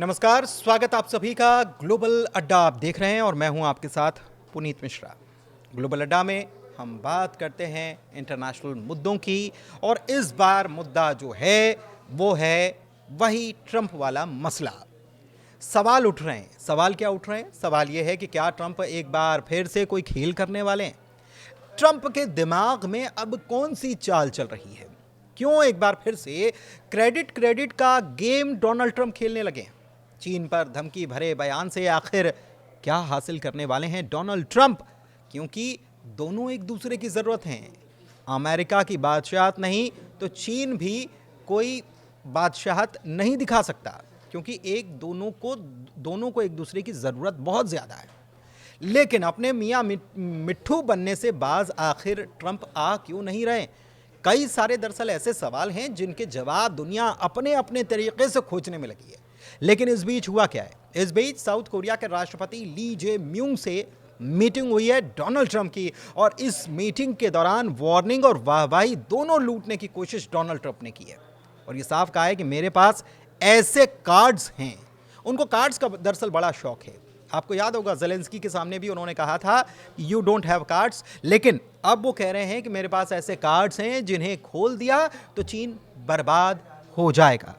नमस्कार, स्वागत आप सभी का ग्लोबल अड्डा आप देख रहे हैं और मैं हूं आपके साथ पुनीत मिश्रा। ग्लोबल अड्डा में हम बात करते हैं इंटरनेशनल मुद्दों की और इस बार मुद्दा जो है वो है वही ट्रंप वाला मसला। सवाल उठ रहे हैं। सवाल क्या उठ रहे हैं? सवाल ये है कि क्या ट्रंप एक बार फिर से कोई खेल करने वाले हैं? ट्रंप के दिमाग में अब कौन सी चाल चल रही है? क्यों एक बार फिर से क्रेडिट का गेम डोनाल्ड ट्रंप खेलने लगे हैं? चीन पर धमकी भरे बयान से आखिर क्या हासिल करने वाले हैं डोनाल्ड ट्रंप? क्योंकि दोनों एक दूसरे की जरूरत हैं। अमेरिका की बादशाहत नहीं तो चीन भी कोई बादशाहत नहीं दिखा सकता, क्योंकि दोनों को एक दूसरे की जरूरत बहुत ज्यादा है। लेकिन अपने मियाँ मिट्ठू बनने से बाज आखिर ट्रंप आ क्यों नहीं रहे? कई सारे दरअसल ऐसे सवाल हैं जिनके जवाब दुनिया अपने अपने तरीके से खोजने में लगी है। लेकिन इस बीच हुआ क्या है? इस बीच साउथ कोरिया के राष्ट्रपति ली जे म्यूंग से मीटिंग हुई है डोनाल्ड ट्रंप की, और इस मीटिंग के दौरान वार्निंग और वाहवाही दोनों लूटने की कोशिश डोनाल्ड ट्रंप ने की है। और ये साफ कहा है कि मेरे पास ऐसे कार्ड्स हैं। उनको कार्ड्स का दरअसल बड़ा शौक है। आपको याद होगा ज़ेलेंस्की के सामने भी उन्होंने कहा था यू डोंट हैव कार्ड्स, लेकिन अब वो कह रहे हैं कि मेरे पास ऐसे कार्ड्स हैं जिन्हें खोल दिया तो चीन बर्बाद हो जाएगा।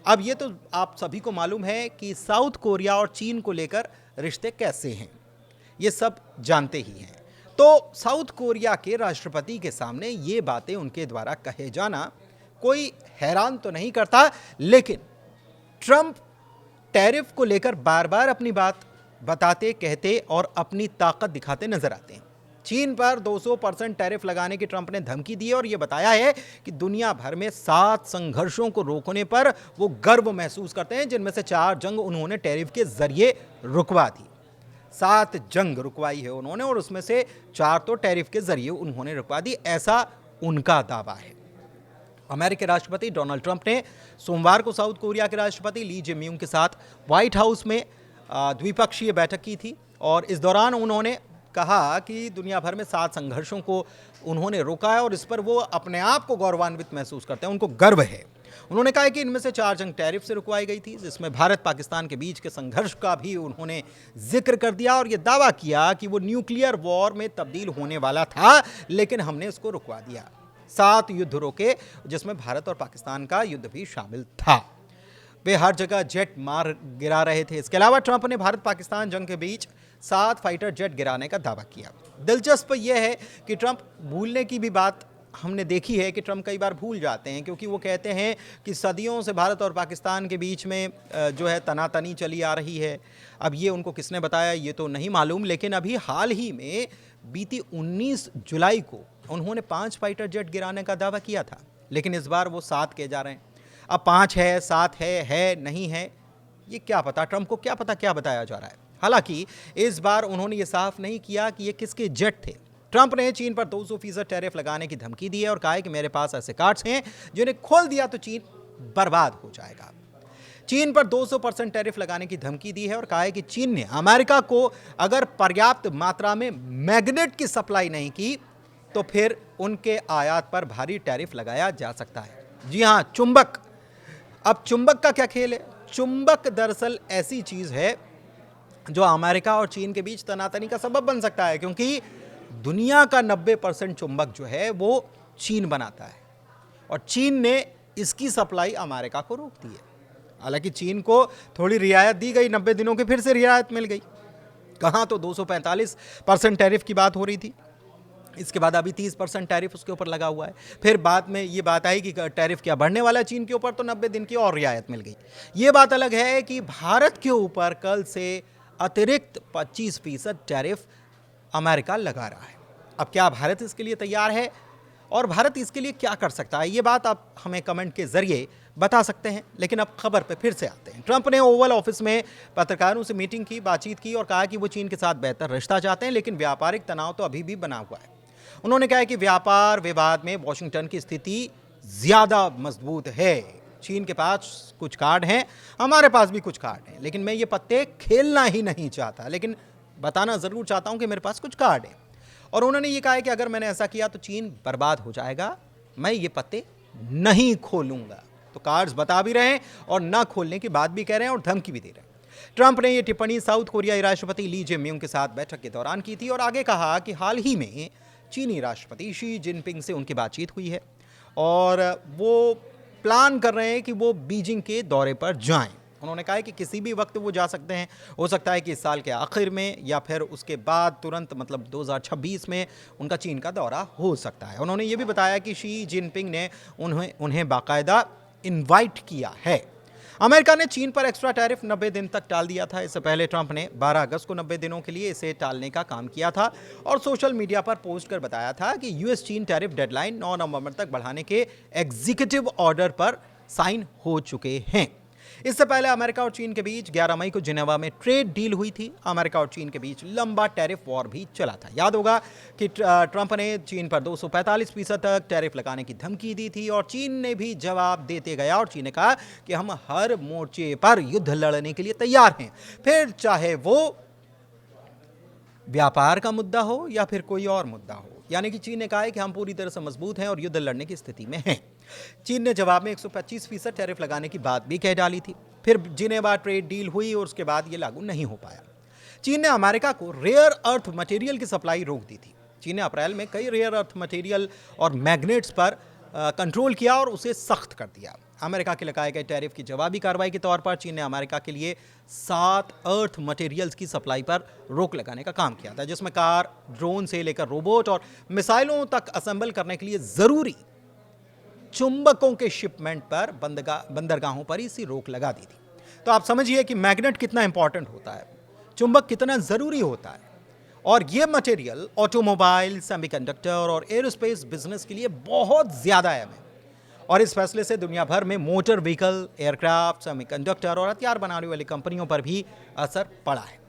अब ये तो आप सभी को मालूम है कि साउथ कोरिया और चीन को लेकर रिश्ते कैसे हैं, ये सब जानते ही हैं। तो साउथ कोरिया के राष्ट्रपति के सामने ये बातें उनके द्वारा कहे जाना कोई हैरान तो नहीं करता, लेकिन ट्रंप टैरिफ को लेकर बार बार अपनी बात बताते कहते और अपनी ताकत दिखाते नजर आते हैं। चीन पर 200% टैरिफ लगाने की ट्रंप ने धमकी दी और यह बताया है कि दुनिया भर में 7 संघर्षों को रोकने पर वो गर्व महसूस करते हैं, जिनमें से 4 जंग उन्होंने टैरिफ के जरिए रुकवा दी। 7 जंग रुकवाई है उन्होंने और उसमें से 4 तो टैरिफ के जरिए उन्होंने रुकवा दी, ऐसा उनका दावा है। अमेरिकी राष्ट्रपति डोनाल्ड ट्रंप ने सोमवार को साउथ कोरिया के राष्ट्रपति ली जे म्यूंग के साथ व्हाइट हाउस में द्विपक्षीय बैठक की थी और इस दौरान उन्होंने कहा कि दुनिया भर में 7 संघर्षों को उन्होंने रोका है और इस पर वो अपने आप को गौरवान्वित महसूस करते हैं, उनको गर्व है। उन्होंने कहा कि इनमें से 4 जंग टैरिफ से रुकवाई गई थी, जिसमें भारत पाकिस्तान के बीच के संघर्ष का भी उन्होंने जिक्र कर दिया और ये दावा किया कि वो न्यूक्लियर वॉर में तब्दील होने वाला था, लेकिन हमने इसको रुकवा दिया। 7 युद्ध रोके, जिसमें भारत और पाकिस्तान का युद्ध भी शामिल था। वे हर जगह जेट मार गिरा रहे थे। इसके अलावा ट्रंप ने भारत पाकिस्तान जंग के बीच 7 फाइटर जेट गिराने का दावा किया। दिलचस्प यह है कि ट्रंप भूलने की भी बात हमने देखी है कि ट्रंप कई बार भूल जाते हैं, क्योंकि वो कहते हैं कि सदियों से भारत और पाकिस्तान के बीच में जो है तनातनी चली आ रही है। अब ये उनको किसने बताया ये तो नहीं मालूम, लेकिन अभी हाल ही में बीती 19 जुलाई को उन्होंने 5 फाइटर जेट गिराने का दावा किया था, लेकिन इस बार वो 7 किए जा रहे हैं। अब 5 है, 7 है नहीं है, ये क्या पता, ट्रंप को क्या पता क्या बताया जा रहा है। हालांकि इस बार उन्होंने ये साफ नहीं किया कि ये किसके जेट थे। ट्रंप ने चीन पर 200% टैरिफ लगाने की धमकी दी है और कहा है कि मेरे पास ऐसे कार्ड्स हैं जिन्हें खोल दिया तो चीन बर्बाद हो जाएगा। चीन पर 200% टैरिफ लगाने की धमकी दी है और कहा है कि चीन ने अमेरिका को अगर पर्याप्त मात्रा में मैग्नेट की सप्लाई नहीं की तो फिर उनके आयात पर भारी टैरिफ लगाया जा सकता है। जी हां, चुंबक। अब चुंबक का क्या खेल है? चुंबक दरअसल ऐसी चीज है जो अमेरिका और चीन के बीच तनातनी का सबब बन सकता है, क्योंकि दुनिया का 90% चुंबक जो है वो चीन बनाता है और चीन ने इसकी सप्लाई अमेरिका को रोक दी है। हालांकि चीन को थोड़ी रियायत दी गई, 90 दिनों की फिर से रियायत मिल गई। कहाँ तो 245% टैरिफ की बात हो रही थी, इसके बाद अभी 30% टैरिफ उसके ऊपर लगा हुआ है। फिर बाद में ये बात आई कि टैरिफ क्या बढ़ने वाला है चीन के ऊपर, तो 90 दिन की और रियायत मिल गई। ये बात अलग है कि भारत के ऊपर कल से अतिरिक्त 25% टैरिफ अमेरिका लगा रहा है। अब क्या भारत इसके लिए तैयार है और भारत इसके लिए क्या कर सकता है, ये बात आप हमें कमेंट के जरिए बता सकते हैं। लेकिन अब खबर पे फिर से आते हैं। ट्रंप ने ओवल ऑफिस में पत्रकारों से मीटिंग की, बातचीत की और कहा कि वो चीन के साथ बेहतर रिश्ता चाहते हैं, लेकिन व्यापारिक तनाव तो अभी भी बना हुआ है। उन्होंने कहा कि व्यापार विवाद में वॉशिंगटन की स्थिति ज्यादा मजबूत है। चीन के पास कुछ कार्ड हैं, हमारे पास भी कुछ कार्ड हैं, लेकिन मैं ये पत्ते खेलना ही नहीं चाहता, लेकिन बताना जरूर चाहता हूं कि मेरे पास कुछ कार्ड हैं। और उन्होंने ये कहा है कि अगर मैंने ऐसा किया तो चीन बर्बाद हो जाएगा, मैं ये पत्ते नहीं खोलूंगा। तो कार्ड्स बता भी रहे हैं और ना खोलने की बात भी कह रहे हैं और धमकी भी दे रहे हैं। ट्रंप ने यह टिप्पणी साउथ कोरियाई राष्ट्रपति ली जे-म्यूंग के साथ बैठक के दौरान की थी और आगे कहा कि हाल ही में चीनी राष्ट्रपति शी जिनपिंग से उनकी बातचीत हुई है और वो प्लान कर रहे हैं कि वो बीजिंग के दौरे पर जाएं। उन्होंने कहा है कि किसी भी वक्त वो जा सकते हैं, हो सकता है कि इस साल के आखिर में या फिर उसके बाद तुरंत मतलब 2026 में उनका चीन का दौरा हो सकता है। उन्होंने ये भी बताया कि शी जिनपिंग ने उन्हें बाकायदा इनवाइट किया है। अमेरिका ने चीन पर एक्स्ट्रा टैरिफ 90 दिन तक टाल दिया था। इससे पहले ट्रंप ने 12 अगस्त को 90 दिनों के लिए इसे टालने का काम किया था और सोशल मीडिया पर पोस्ट कर बताया था कि यूएस चीन टैरिफ डेडलाइन 9 नवंबर तक बढ़ाने के एग्जीक्यूटिव ऑर्डर पर साइन हो चुके हैं। इससे पहले अमेरिका और चीन के बीच 11 मई को जिनेवा में ट्रेड डील हुई थी। अमेरिका और चीन के बीच लंबा टैरिफ वॉर भी चला था। याद होगा कि ट्रंप ने चीन पर 245% तक टैरिफ लगाने की धमकी दी थी और चीन ने भी जवाब देते गया और चीन ने कहा कि हम हर मोर्चे पर युद्ध लड़ने के लिए तैयार हैं, फिर चाहे वो व्यापार का मुद्दा हो या फिर कोई और मुद्दा हो। यानी कि चीन ने कहा है कि हम पूरी तरह से मजबूत हैं और युद्ध लड़ने की स्थिति में हैं। चीन ने जवाब में 125% टैरिफ लगाने की बात भी कह डाली थी। फिर जिनेवा ट्रेड डील हुई और उसके बाद ये लागू नहीं हो पाया। चीन ने अमेरिका को रेयर अर्थ मटेरियल की सप्लाई रोक दी थी। चीन ने अप्रैल में कई रेयर अर्थ मटेरियल और मैग्नेट्स पर कंट्रोल किया और उसे सख्त कर दिया। अमेरिका के लगाए गए टैरिफ की जवाबी कार्रवाई के तौर पर चीन ने अमेरिका के लिए 7 अर्थ मटेरियल्स की सप्लाई पर रोक लगाने का काम किया था, जिसमें कार, ड्रोन से लेकर रोबोट और मिसाइलों तक असेंबल करने के लिए जरूरी चुंबकों के शिपमेंट पर बंदरगाहों पर इसी रोक लगा दी थी। तो आप समझिए कि मैग्नेट कितना इंपॉर्टेंट होता है, चुंबक कितना जरूरी होता है और ये मटेरियल ऑटोमोबाइल, सेमीकंडक्टर और एरोस्पेस बिजनेस के लिए बहुत ज्यादा अहम है। और इस फैसले से दुनिया भर में मोटर व्हीकल, एयरक्राफ्ट, सेमीकंडक्टर और हथियार बनाने वाली कंपनियों पर भी असर पड़ा है।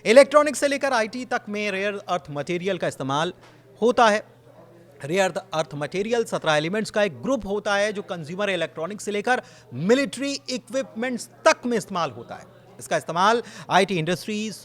इलेक्ट्रॉनिक्स से लेकर आईटी तक में रेयर अर्थ मटेरियल का इस्तेमाल होता है। रेयर अर्थ मटेरियल 17 एलिमेंट्स का एक ग्रुप होता है जो कंज्यूमर इलेक्ट्रॉनिक्स से लेकर मिलिट्री इक्विपमेंट्स तक में इस्तेमाल होता है। इसका इस्तेमाल IT industries,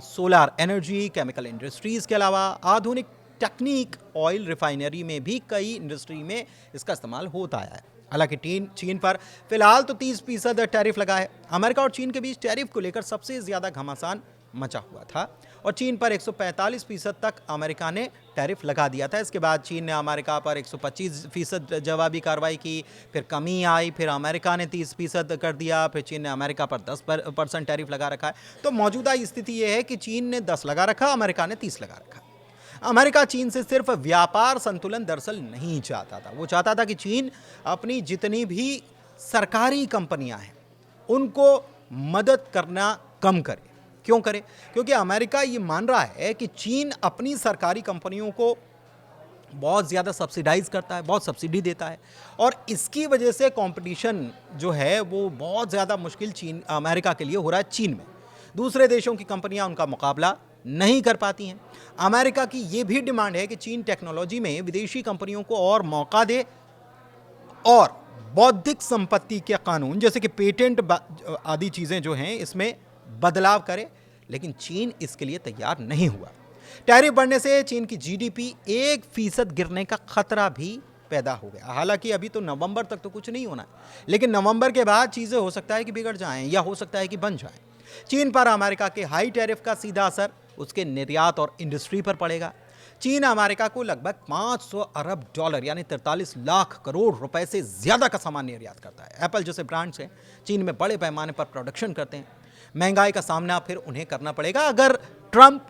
solar energy, chemical industries के अलावा आधुनिक टेक्निक, ऑयल रिफाइनरी में भी कई इंडस्ट्री में इसका इस्तेमाल होता है। हालांकि चीन पर फिलहाल तो 30% टैरिफ लगा है। अमेरिका और चीन के बीच टैरिफ को लेकर सबसे ज्यादा घमासान मचा हुआ था और चीन पर 145% तक अमेरिका ने टैरिफ लगा दिया था। इसके बाद चीन ने अमेरिका पर 125% जवाबी कार्रवाई की, फिर कमी आई, फिर अमेरिका ने 30% कर दिया, फिर चीन ने अमेरिका पर 10% टैरिफ लगा रखा है। तो मौजूदा स्थिति यह है कि चीन ने 10 लगा रखा, अमेरिका ने 30 लगा रखा। अमेरिका चीन से सिर्फ व्यापार संतुलन दरअसल नहीं चाहता था, वो चाहता था कि चीन अपनी जितनी भी सरकारी कंपनियां हैं उनको मदद करना कम करे। क्यों करे? क्योंकि अमेरिका ये मान रहा है कि चीन अपनी सरकारी कंपनियों को बहुत ज़्यादा सब्सिडाइज करता है, बहुत सब्सिडी देता है और इसकी वजह से कंपटीशन जो है वो बहुत ज़्यादा मुश्किल अमेरिका के लिए हो रहा है। चीन में दूसरे देशों की कंपनियां उनका मुकाबला नहीं कर पाती हैं। अमेरिका की ये भी डिमांड है कि चीन टेक्नोलॉजी में विदेशी कंपनियों को और मौका दे और बौद्धिक संपत्ति के कानून जैसे कि पेटेंट आदि चीज़ें जो हैं इसमें बदलाव करे, लेकिन चीन इसके लिए तैयार नहीं हुआ। टैरिफ बढ़ने से चीन की जीडीपी 1% गिरने का खतरा भी पैदा हो गया। हालांकि अभी तो नवंबर तक तो कुछ नहीं होना है, लेकिन नवंबर के बाद चीज़ें हो सकता है कि बिगड़ जाएं या हो सकता है कि बन जाएं। चीन पर अमेरिका के हाई टैरिफ का सीधा असर उसके निर्यात और इंडस्ट्री पर पड़ेगा। चीन अमेरिका को लगभग 500 अरब डॉलर यानी 43 लाख करोड़ रुपए से ज्यादा का सामान निर्यात करता है। एप्पल जैसे ब्रांड्स हैं चीन में बड़े पैमाने पर प्रोडक्शन करते हैं। महंगाई का सामना फिर उन्हें करना पड़ेगा अगर ट्रंप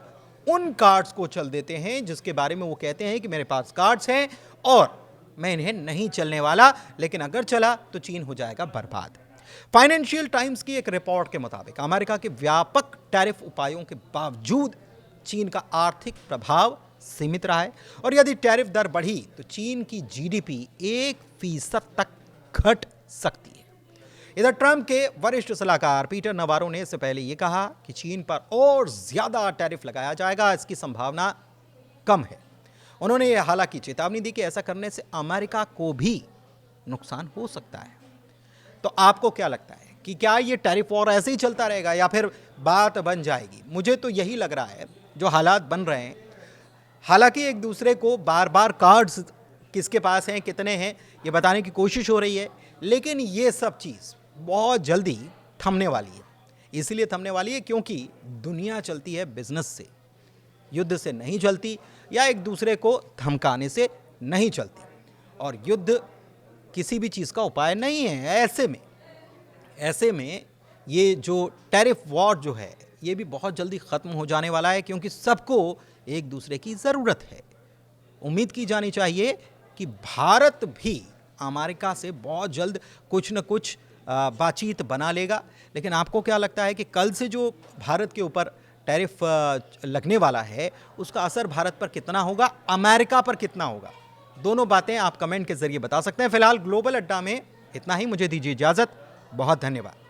उन कार्ड्स को चल देते हैं जिसके बारे में वो कहते हैं कि मेरे पास कार्ड्स हैं और मैं इन्हें नहीं चलने वाला, लेकिन अगर चला तो चीन हो जाएगा बर्बाद। फाइनेंशियल टाइम्स की एक रिपोर्ट के मुताबिक अमेरिका के व्यापक टैरिफ उपायों के बावजूद चीन का आर्थिक प्रभाव सीमित रहा है और यदि टैरिफ दर बढ़ी तो चीन की जीडीपी 1% तक घट सकती है। इधर ट्रंप के वरिष्ठ सलाहकार पीटर नवारो ने इससे पहले यह कहा कि चीन पर और ज्यादा टैरिफ लगाया जाएगा, इसकी संभावना कम है। उन्होंने हालांकि चेतावनी दी कि ऐसा करने से अमेरिका को भी नुकसान हो सकता है। तो आपको क्या लगता है कि क्या ये टैरिफ वॉर ऐसे ही चलता रहेगा या फिर बात बन जाएगी? मुझे तो यही लग रहा है जो हालात बन रहे हैं, हालांकि एक दूसरे को बार बार कार्ड्स किसके पास हैं, कितने हैं, ये बताने की कोशिश हो रही है। लेकिन ये सब चीज़ बहुत जल्दी थमने वाली है। इसलिए थमने वाली है क्योंकि दुनिया चलती है बिजनेस से, युद्ध से नहीं चलती, या एक दूसरे को धमकाने से नहीं चलती। और युद्ध किसी भी चीज़ का उपाय नहीं है। ऐसे में ये जो टैरिफ वॉर जो है, ये भी बहुत जल्दी ख़त्म हो जाने वाला है, क्योंकि सबको एक दूसरे की ज़रूरत है। उम्मीद की जानी चाहिए कि भारत भी अमेरिका से बहुत जल्द कुछ न कुछ बातचीत बना लेगा। लेकिन आपको क्या लगता है कि कल से जो भारत के ऊपर टैरिफ लगने वाला है, उसका असर भारत पर कितना होगा, अमेरिका पर कितना होगा? दोनों बातें आप कमेंट के जरिए बता सकते हैं। फिलहाल ग्लोबल अड्डा में इतना ही। मुझे दीजिए इजाज़त। बहुत धन्यवाद।